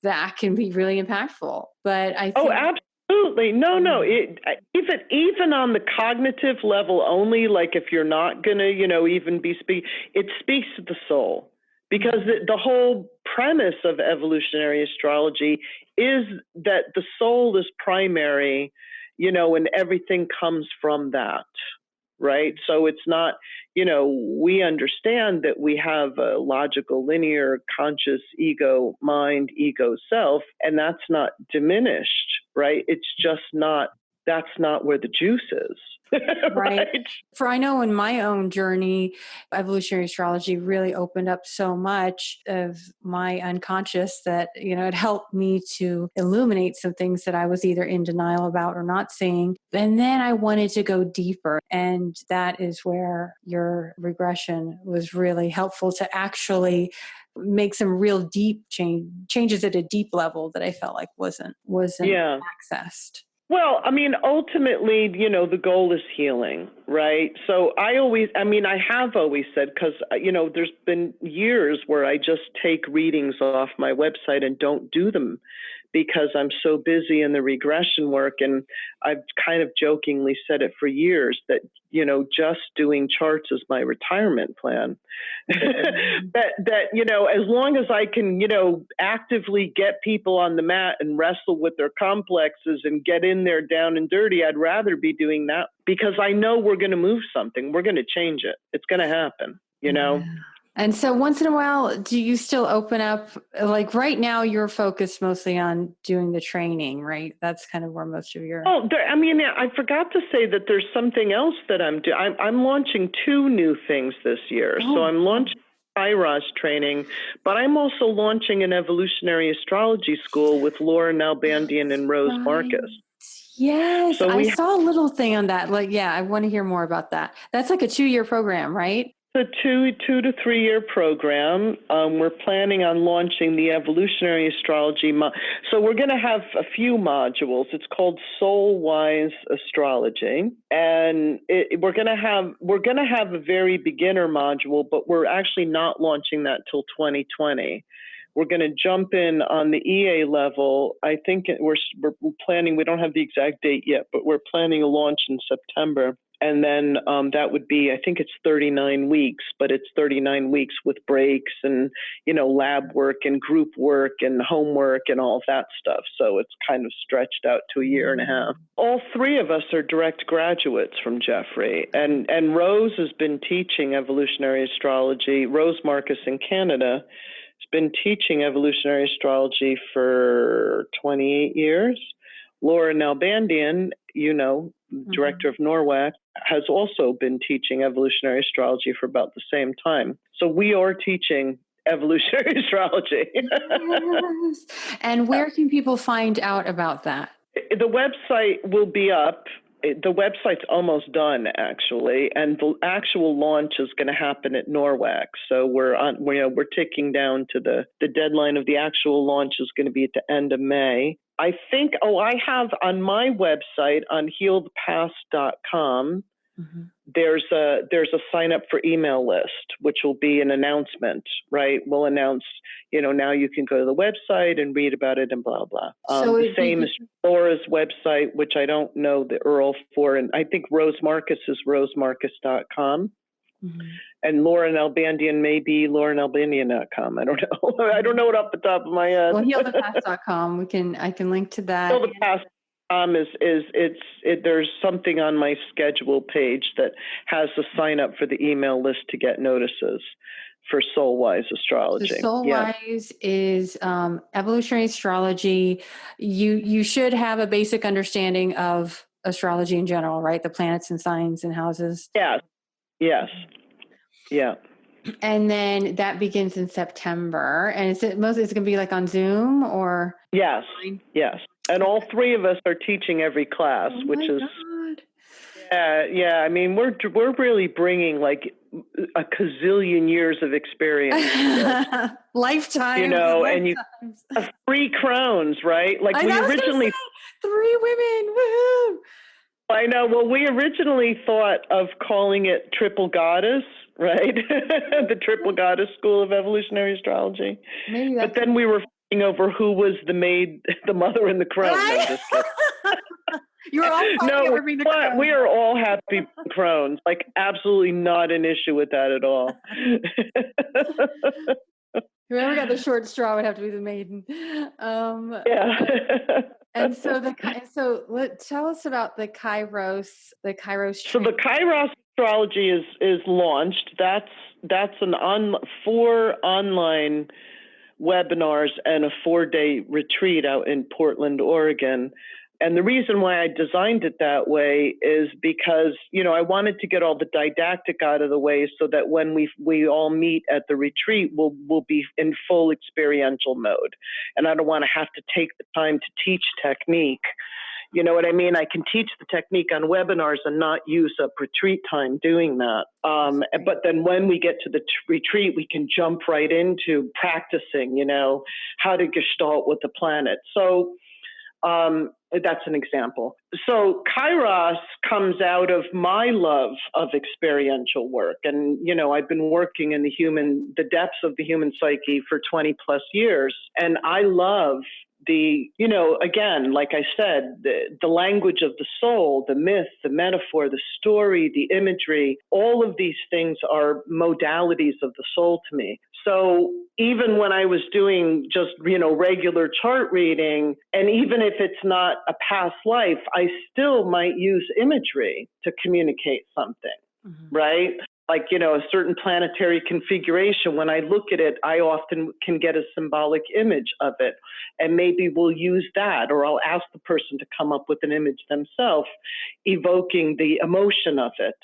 that can be really impactful. But I think. Oh, absolutely. No. Even on the cognitive level only, like if you're not going to, even it speaks to the soul, because the whole premise of evolutionary astrology is that the soul is primary, and everything comes from that. Right. So it's not, we understand that we have a logical, linear, conscious ego, mind, ego, self, and that's not diminished. Right. It's just not, that's not where the juice is. Right. For I know in my own journey, evolutionary astrology really opened up so much of my unconscious that, it helped me to illuminate some things that I was either in denial about or not seeing. And then I wanted to go deeper. And that is where your regression was really helpful to actually make some real deep changes at a deep level that I felt like wasn't accessed. Well, I mean, ultimately, the goal is healing, right? So I have always said, because, there's been years where I just take readings off my website and don't do them because I'm so busy in the regression work. And I've kind of jokingly said it for years that, just doing charts is my retirement plan. that, as long as I can, actively get people on the mat and wrestle with their complexes and get in there down and dirty, I'd rather be doing that, because I know we're going to move something. We're going to change it. It's going to happen, Yeah. And so once in a while, do you still open up, like right now you're focused mostly on doing the training, right? That's kind of where most of your... Oh, I forgot to say that there's something else that I'm doing. I'm launching 2 new things this year. So I'm launching Taurus training, but I'm also launching an evolutionary astrology school with Laura Nalbandian and Rose Marcus. Yes, so I saw a little thing on that. I want to hear more about that. That's like a 2-year program, right? It's a 2 to 3 year program. We're planning on launching the evolutionary astrology. So we're going to have a few modules. It's called Soul-Wise Astrology, and we're going to have a very beginner module, but we're actually not launching that till 2020. We're going to jump in on the EA level. I think we're planning. We don't have the exact date yet, but we're planning a launch in September. And then that would be, I think it's 39 weeks, but it's 39 weeks with breaks and, lab work and group work and homework and all of that stuff. So it's kind of stretched out to a year and a half. All 3 of us are direct graduates from Jeffrey. And Rose has been teaching evolutionary astrology. Rose Marcus in Canada has been teaching evolutionary astrology for 28 years. Laura Nalbandian, director of NORWAC, has also been teaching evolutionary astrology for about the same time. So we are teaching evolutionary astrology. Yes. And where can people find out about that? The website will be up. The website's almost done, actually, and the actual launch is going to happen at NORWAC. So we're ticking down to the deadline of the actual launch is going to be at the end of May. I think, I have on my website on healthepast.com, there's a sign up for email list, which will be an announcement, right? We'll announce, now you can go to the website and read about it and blah, blah. So the same as Laura's website, which I don't know the URL for. And I think Rose Marcus is rosemarcus.com. And Laura Nalbandian may be lauranalbandian.com. I don't know. I don't know it off the top of my head. Well, healthepast.com. I can link to that. Healthepast.com there's something on my schedule page that has a sign up for the email list to get notices for Soul-Wise Astrology. So Soul-Wise is evolutionary astrology. You should have a basic understanding of astrology in general, right? The planets and signs and houses. Yes. Yeah. And then that begins in September. And it's going to be like on Zoom or? Yes. And all 3 of us are teaching every class, which is. God. Yeah. I mean, we're really bringing like a gazillion years of experience. Lifetime. And you have 3 crowns, right? Like we originally. 3 women. Woohoo! I know. Well, we originally thought of calling it Triple Goddess, right? The Triple Goddess School of Evolutionary Astrology. Maybe But then we were fighting over who was the maid, the mother in the crone. No, I'm just kidding. You were all fighting over being the crone. We are all happy crones. Like, absolutely not an issue with that at all. Whoever got the short straw would have to be the maiden. Yeah. And so tell us about the Kairos. So the Kairos astrology is launched. That's 4 online webinars and a 4-day retreat out in Portland, Oregon. And the reason why I designed it that way is because, I wanted to get all the didactic out of the way so that when we all meet at the retreat, we'll be in full experiential mode. And I don't want to have to take the time to teach technique. You know what I mean? I can teach the technique on webinars and not use up retreat time doing that. But then when we get to the retreat, we can jump right into practicing, how to gestalt with the planet. So that's an example. So Kairos comes out of my love of experiential work. And, I've been working in the depths of the human psyche for 20 plus years. And I love again, like I said, the language of the soul, the myth, the metaphor, the story, the imagery, all of these things are modalities of the soul to me. So even when I was doing just, regular chart reading, and even if it's not a past life, I still might use imagery to communicate something, right? Like, a certain planetary configuration, when I look at it, I often can get a symbolic image of it. And maybe we'll use that, or I'll ask the person to come up with an image themselves, evoking the emotion of it.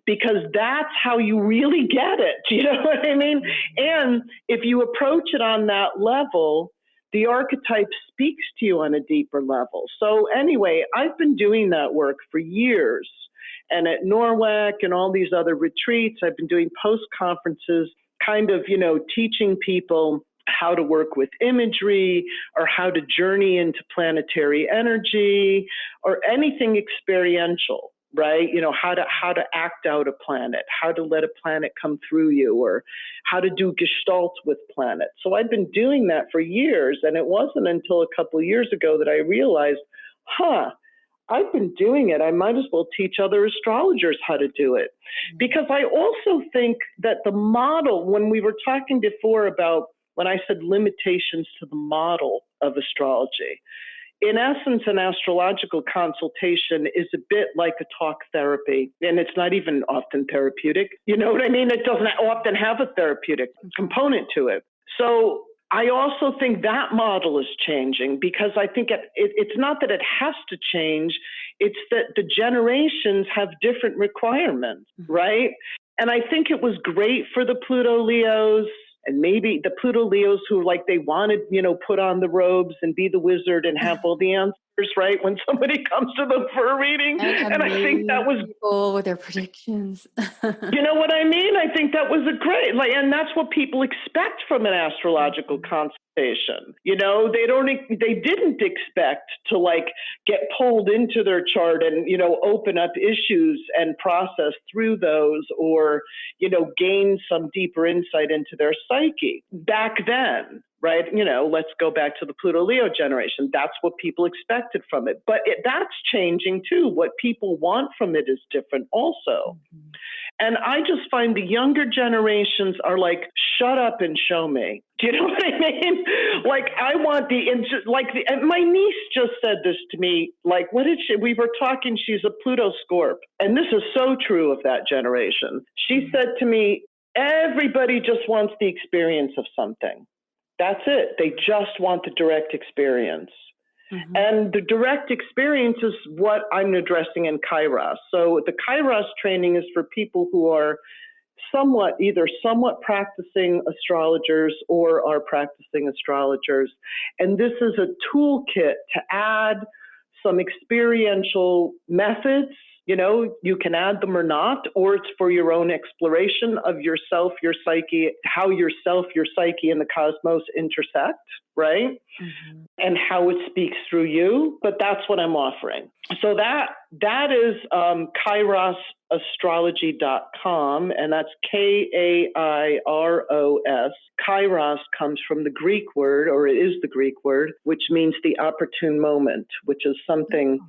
Because that's how you really get it. You know what I mean? And if you approach it on that level, the archetype speaks to you on a deeper level. So anyway, I've been doing that work for years. And at NORWAC and all these other retreats, I've been doing post-conferences, kind of, teaching people how to work with imagery or how to journey into planetary energy or anything experiential, right? How to act out a planet, how to let a planet come through you, or how to do gestalt with planets. So I've been doing that for years. And it wasn't until a couple of years ago that I realized, I've been doing it. I might as well teach other astrologers how to do it. Because I also think that the model, when we were talking before about when I said limitations to the model of astrology, in essence, an astrological consultation is a bit like a talk therapy, and it's not even often therapeutic. You know what I mean? It doesn't often have a therapeutic component to it. So I also think that model is changing, because I think it's not that it has to change, it's that the generations have different requirements, right? And I think it was great for the Pluto Leos, and maybe the Pluto Leos who they wanted, put on the robes and be the wizard and have all the answers, right? When somebody comes to them for a reading. And I think that was people with their predictions. You know what I mean? I think that was a great, and that's what people expect from an astrological consultation. They didn't expect to get pulled into their chart and, open up issues and process through those, or, gain some deeper insight into their psyche back then. Right? Let's go back to the Pluto Leo generation. That's what people expected from it. But that's changing too. What people want from it is different also. And I just find the younger generations are shut up and show me. Do you know what I mean? I want and my niece just said this to me, what did she, we were talking, she's a Pluto Scorp. And this is so true of that generation. She said to me, everybody just wants the experience of something. That's it. They just want the direct experience. And the direct experience is what I'm addressing in Kairos. So the Kairos training is for people who are either somewhat practicing astrologers or are practicing astrologers. And this is a toolkit to add some experiential methods You can add them or not, or it's for your own exploration of yourself, your psyche, how yourself, your psyche, and the cosmos intersect, right? Mm-hmm. And how it speaks through you. But that's what I'm offering. So that is kairosastrology.com, and that's Kairos. Kairos comes from the Greek word, or it is the Greek word, which means the opportune moment, which is something,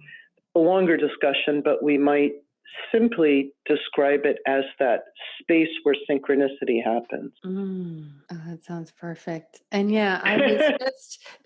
a longer discussion, but we might simply describe it as that space where synchronicity happens. Oh, that sounds perfect. And yeah, I was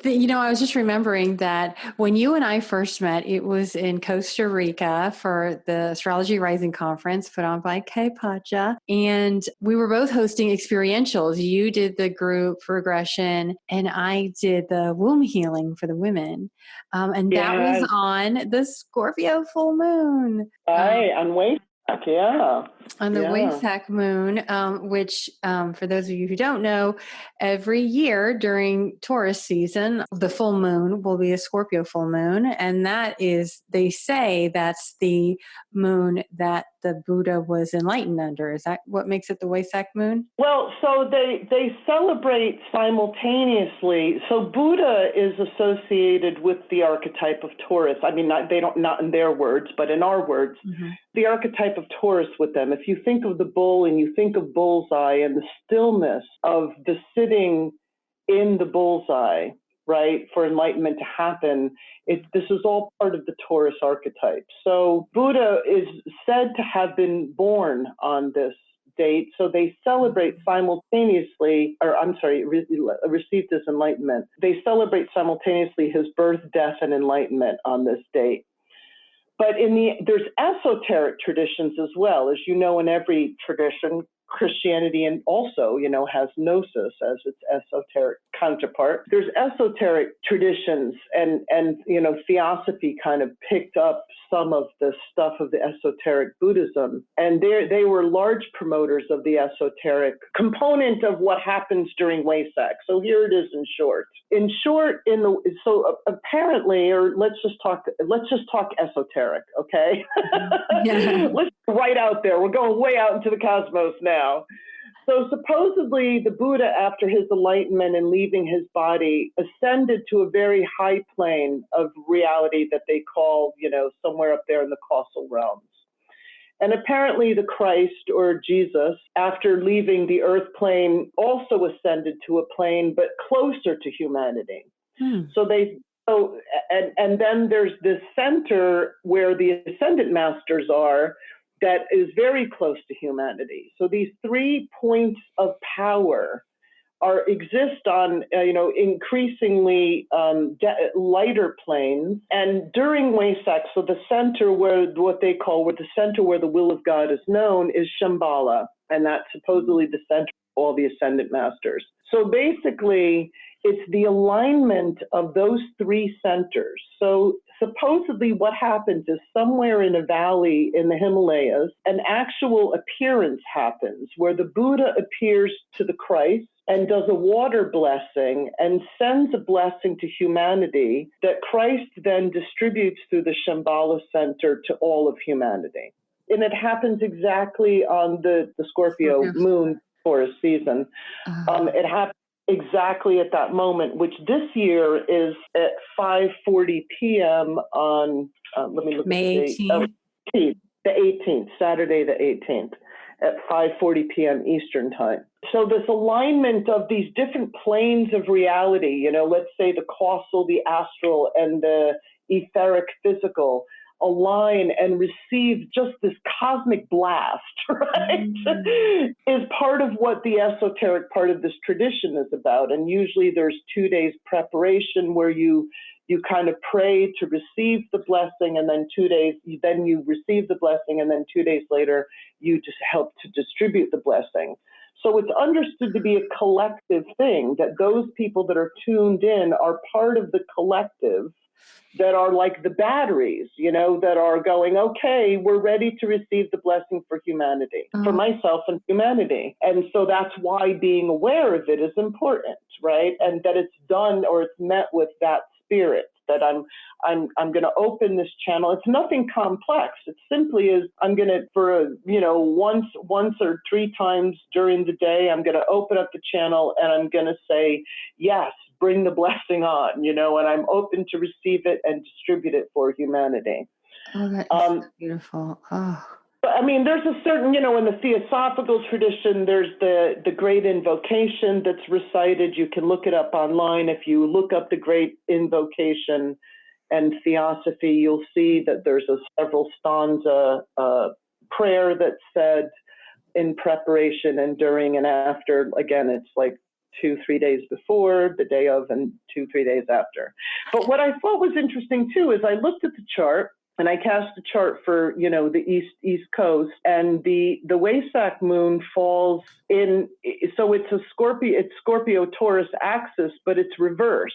I was just remembering that when you and I first met, it was in Costa Rica for the Astrology Rising Conference put on by Kai Pacha. And we were both hosting experientials. You did the group regression and I did the womb healing for the women. And that was on the Scorpio Full Moon. Right, on Waisak, yeah. On the Waisak moon, which for those of you who don't know, every year during Taurus season, the full moon will be a Scorpio full moon. And that is, they say that's the moon that the Buddha was enlightened under. Is that what makes it the Waisak moon? Well, so they celebrate simultaneously. So Buddha is associated with the archetype of Taurus. I mean, not in their words, but in our words, the archetype of Taurus with them. If you think of the bull and you think of bullseye and the stillness of the sitting in the bullseye, right, for enlightenment to happen, this is all part of the Taurus archetype. So Buddha is said to have been born on this date, so they celebrate simultaneously, received his enlightenment. They celebrate simultaneously his birth, death, and enlightenment on this date. But there's esoteric traditions as well. As you know, in every tradition, Christianity and also, has gnosis as its esoteric counterpart. There's esoteric traditions and Theosophy kind of picked up some of the stuff of the esoteric Buddhism. And they were large promoters of the esoteric component of what happens during Waisak. So here it is in short. Apparently, or let's just talk esoteric, okay? Yeah. Let's right out there. We're going way out into the cosmos now. So supposedly the Buddha, after his enlightenment and leaving his body, ascended to a very high plane of reality that they call, somewhere up there in the causal realms. And apparently the Christ or Jesus, after leaving the earth plane, also ascended to a plane, but closer to humanity. And then there's this center where the ascendant masters are, that is very close to humanity. So these 3 points of power exist on, increasingly lighter planes. And during Waisak, so the center where the will of God is known is Shambhala, and that's supposedly the center of all the ascendant masters. So basically, it's the alignment of those 3 centers. So supposedly what happens is somewhere in a valley in the Himalayas, an actual appearance happens where the Buddha appears to the Christ and does a water blessing and sends a blessing to humanity that Christ then distributes through the Shambhala Center to all of humanity. And it happens exactly on the Scorpio moon Taurus season. It happens exactly at that moment, which this year is at 5:40 p.m. on, let me look May at the date. The 18th, Saturday the 18th, at 5:40 p.m. Eastern time. So this alignment of these different planes of reality, let's say the causal, the astral, and the etheric physical, align and receive just this cosmic blast, right? Is part of what the esoteric part of this tradition is about. And usually there's 2 days preparation where you kind of pray to receive the blessing, and then 2 days, then you receive the blessing, and then 2 days later, you just help to distribute the blessing. So it's understood to be a collective thing, that those people that are tuned in are part of the collective, that are like the batteries, that are going, okay, we're ready to receive the blessing for humanity, for myself and humanity. And so that's why being aware of it is important, right? And that it's done or it's met with that spirit. that I'm going to open this channel. It's nothing complex. It simply is, I'm going to, once or three times during the day, I'm going to open up the channel and I'm going to say, yes, bring the blessing on, and I'm open to receive it and distribute it for humanity. Oh, that is so beautiful. Oh. I mean, there's a certain, in the theosophical tradition, there's the great invocation that's recited. You can look it up online. If you look up the great invocation and theosophy, you'll see that there's a several stanza prayer that's said in preparation and during and after. Again, it's like 2-3 days before, the day of, and 2-3 days after. But what I thought was interesting too is I looked at the chart. And I cast a chart for, the East Coast, and the Waysack moon falls in, so it's Scorpio Taurus axis, but it's reversed,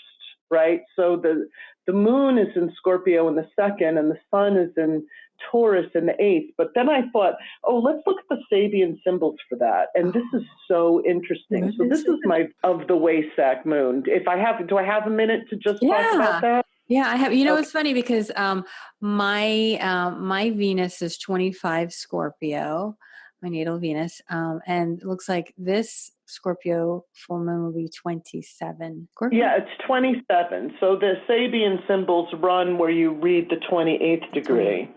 right? So the moon is in Scorpio in the 2nd, and the sun is in Taurus in the 8th. But then I thought, let's look at the Sabian symbols for that. And this is so interesting. So this is of the Waysack moon. Do I have a minute to just talk about that? Yeah, I have. It's funny because my Venus is 25 Scorpio, my natal Venus, and it looks like this Scorpio full moon will be 27 Scorpio. Yeah, it's 27. So the Sabian symbols run where you read the 28th degree,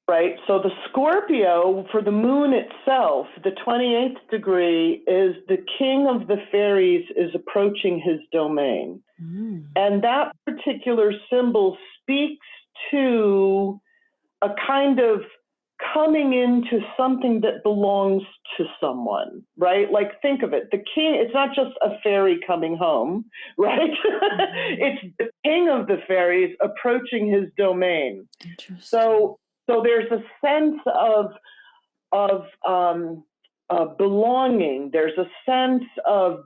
right? So the Scorpio for the moon itself, the 28th degree is the king of the fairies is approaching his domain. And that particular symbol speaks to a kind of coming into something that belongs to someone, right? Like, think of it. The king, it's not just a fairy coming home, right? It's the king of the fairies approaching his domain. So there's a sense of belonging. There's a sense of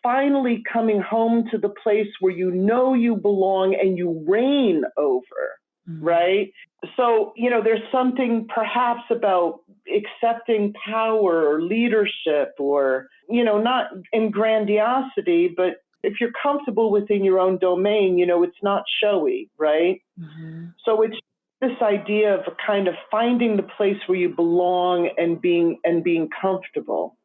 finally coming home to the place where you belong and you reign over, right? So, there's something perhaps about accepting power or leadership or, not in grandiosity, but if you're comfortable within your own domain, it's not showy, right? So it's this idea of a kind of finding the place where you belong and being comfortable.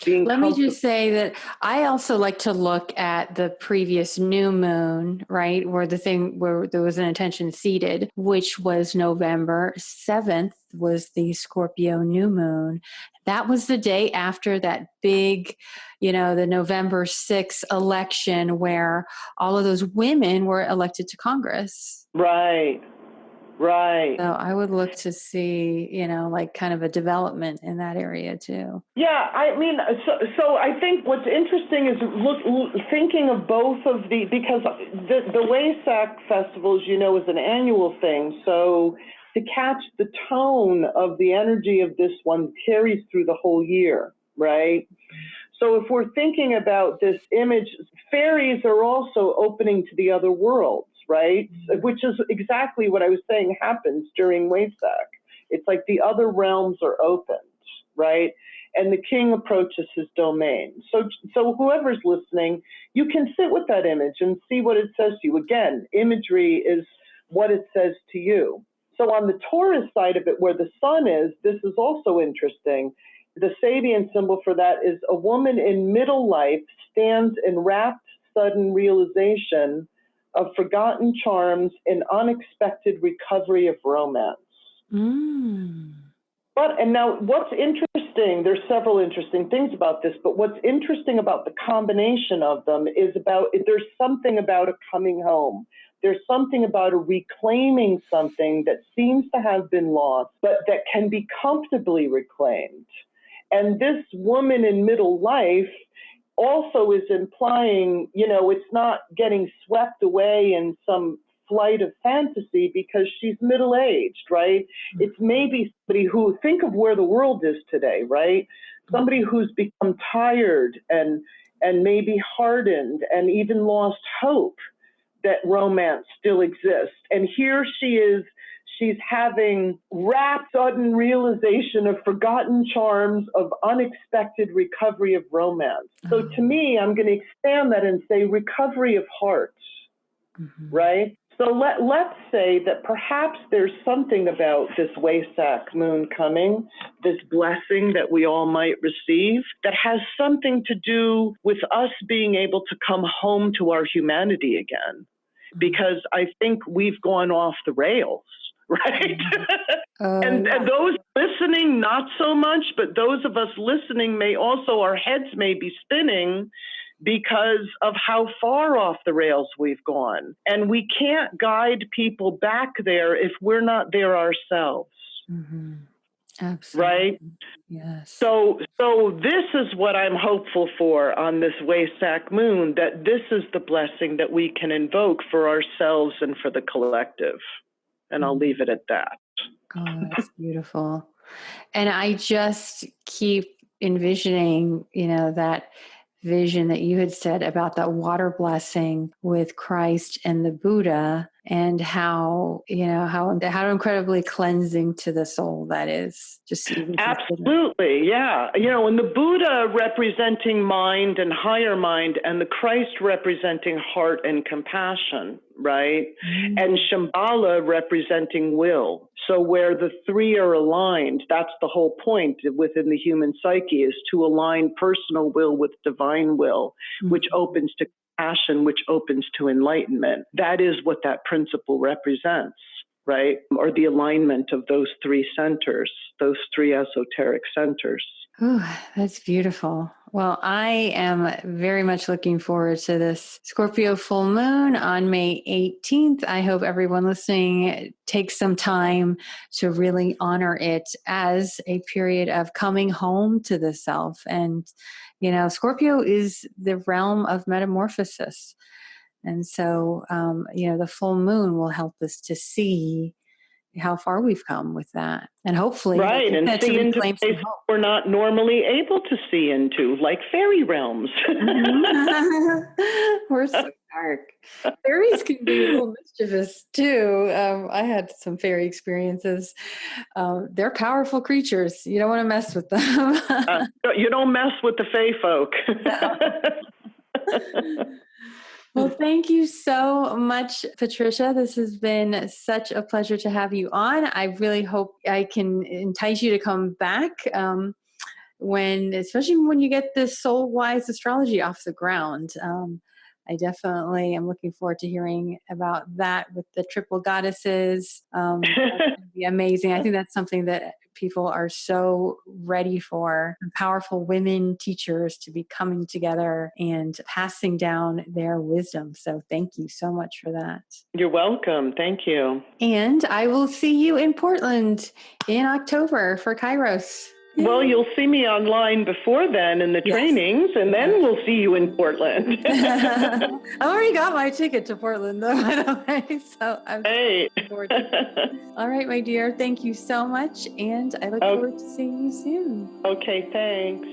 Let me just say that I also like to look at the previous new moon, right? Where there was an intention seated, which was November 7th was the Scorpio new moon. That was the day after that big, the November 6th election where all of those women were elected to Congress. Right. Right. So I would look to see, like kind of a development in that area too. Yeah, I mean, so I think what's interesting is thinking of both of because the Waysack Festival, is an annual thing. So to catch the tone of the energy of this one carries through the whole year, right? So if we're thinking about this image, fairies are also opening to the other worlds, right? Which is exactly what I was saying happens during Waysack. It's like the other realms are opened, right? And the king approaches his domain. So whoever's listening, you can sit with that image and see what it says to you. Again, imagery is what it says to you. So on the Taurus side of it, where the sun is, this is also interesting. The Sabian symbol for that is a woman in middle life stands in rapt, sudden realization of forgotten charms and unexpected recovery of romance. And now what's interesting, there's several interesting things about this, but what's interesting about the combination of them is there's something about a coming home. There's something about a reclaiming something that seems to have been lost, but that can be comfortably reclaimed. And this woman in middle life also is implying, it's not getting swept away in some flight of fantasy because she's middle-aged, right? It's maybe somebody who, think of where the world is today, right? Somebody who's become tired and maybe hardened and even lost hope that romance still exists. And here she is, she's having rapt, sudden realization of forgotten charms, of unexpected recovery of romance. So to me, I'm going to expand that and say recovery of heart. right? So let's say that perhaps there's something about this Wesak moon coming, this blessing that we all might receive, that has something to do with us being able to come home to our humanity again. Because I think we've gone off the rails, right? And those listening, not so much, but those of us listening may also, our heads may be spinning because of how far off the rails we've gone. And we can't guide people back there if we're not there ourselves. Absolutely. Right? Yes. So this is what I'm hopeful for on this Wesak moon, that this is the blessing that we can invoke for ourselves and for the collective. And I'll leave it at that. Oh, that's beautiful. And I just keep envisioning, that vision that you had said about that water blessing with Christ and the Buddha, and how incredibly cleansing to the soul that is. Just even absolutely, yeah. And the Buddha representing mind and higher mind, and the Christ representing heart and compassion, right? And Shambhala representing will. So where the three are aligned, that's the whole point within the human psyche, is to align personal will with divine will, which opens to compassion, which opens to enlightenment. That is what that principle represents, right? Or the alignment of those three centers, those three esoteric centers. Oh, that's beautiful. Well, I am very much looking forward to this Scorpio full moon on May 18th. I hope everyone listening takes some time to really honor it as a period of coming home to the self. And, Scorpio is the realm of metamorphosis. And so, the full moon will help us to see how far we've come with that. And hopefully, right, and see into places we're not normally able to see into, like fairy realms. We're so dark. Fairies can be a little mischievous too. I had some fairy experiences. They're powerful creatures. You don't want to mess with them. You don't mess with the fae folk. Well, thank you so much, Patricia. This has been such a pleasure to have you on. I really hope I can entice you to come back especially when you get this soul-wise astrology off the ground. I definitely am looking forward to hearing about that with the triple goddesses. That's going to be amazing. I think that's something that people are so ready for. Powerful women teachers to be coming together and passing down their wisdom. So thank you so much for that. You're welcome. Thank you. And I will see you in Portland in October for Kairos. Well, you'll see me online before then in the trainings, and then we'll see you in Portland. I already got my ticket to Portland, though, by the way, so I'm looking forward to it. All right, my dear, thank you so much, and I look forward to seeing you soon. Okay, thanks.